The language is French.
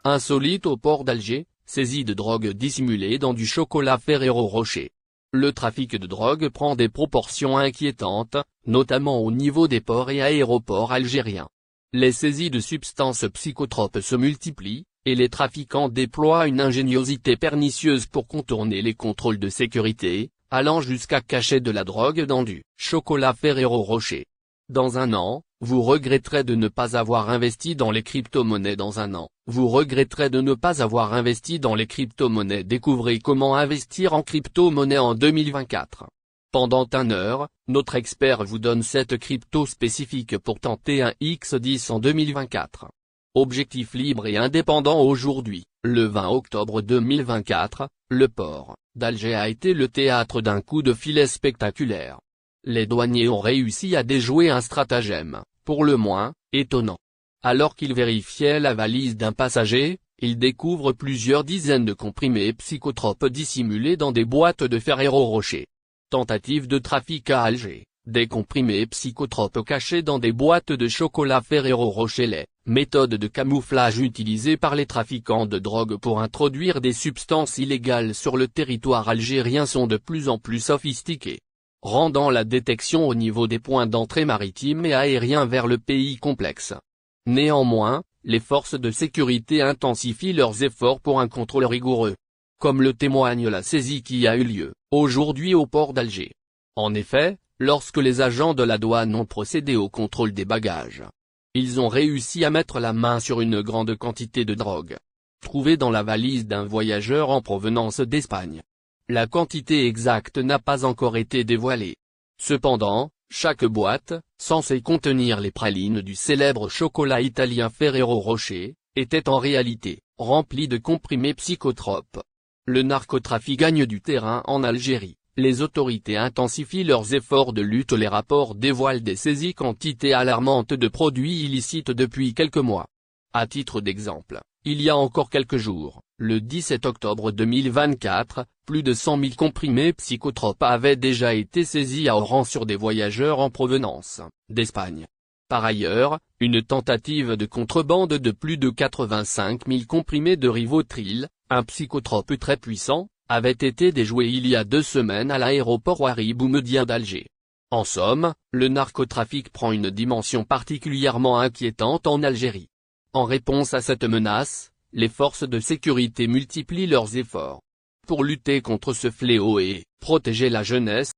Insolite au port d'Alger, saisie de drogue dissimulée dans du chocolat Ferrero Rocher. Le trafic de drogue prend des proportions inquiétantes, notamment au niveau des ports et aéroports algériens. Les saisies de substances psychotropes se multiplient, et les trafiquants déploient une ingéniosité pernicieuse pour contourner les contrôles de sécurité, allant jusqu'à cacher de la drogue dans du chocolat Ferrero Rocher. Dans un an, vous regretterez de ne pas avoir investi dans les crypto-monnaies. Dans un an, vous regretterez de ne pas avoir investi dans les crypto-monnaies. Découvrez comment investir en crypto-monnaie en 2024. Pendant 1 heure, notre expert vous donne 7 cryptos spécifiques pour tenter un X10 en 2024. Objectif libre et indépendant. Aujourd'hui, le 20 octobre 2024, le port d'Alger a été le théâtre d'un coup de filet spectaculaire. Les douaniers ont réussi à déjouer un stratagème, pour le moins, étonnant. Alors qu'ils vérifiaient la valise d'un passager, ils découvrent plusieurs dizaines de comprimés psychotropes dissimulés dans des boîtes de Ferrero Rocher. Tentative de trafic à Alger, des comprimés psychotropes cachés dans des boîtes de chocolat Ferrero Rocher. Les méthodes de camouflage utilisées par les trafiquants de drogue pour introduire des substances illégales sur le territoire algérien sont de plus en plus sophistiquées, rendant la détection au niveau des points d'entrée maritimes et aériens vers le pays complexe. Néanmoins, les forces de sécurité intensifient leurs efforts pour un contrôle rigoureux, comme le témoigne la saisie qui a eu lieu aujourd'hui au port d'Alger. En effet, lorsque les agents de la douane ont procédé au contrôle des bagages, ils ont réussi à mettre la main sur une grande quantité de drogue, trouvée dans la valise d'un voyageur en provenance d'Espagne. La quantité exacte n'a pas encore été dévoilée. Cependant, chaque boîte, censée contenir les pralines du célèbre chocolat italien Ferrero Rocher, était en réalité remplie de comprimés psychotropes. Le narcotrafic gagne du terrain en Algérie. Les autorités intensifient leurs efforts de lutte. Les rapports dévoilent des saisies quantités alarmantes de produits illicites depuis quelques mois. À titre d'exemple, il y a encore quelques jours, le 17 octobre 2024, plus de 100 000 comprimés psychotropes avaient déjà été saisis à Oran sur des voyageurs en provenance d'Espagne. Par ailleurs, une tentative de contrebande de plus de 85 000 comprimés de Rivotril, un psychotrope très puissant, avait été déjouée il y a 2 semaines à l'aéroport Ouari Boumediene d'Alger. En somme, le narcotrafic prend une dimension particulièrement inquiétante en Algérie. En réponse à cette menace, les forces de sécurité multiplient leurs efforts pour lutter contre ce fléau et protéger la jeunesse,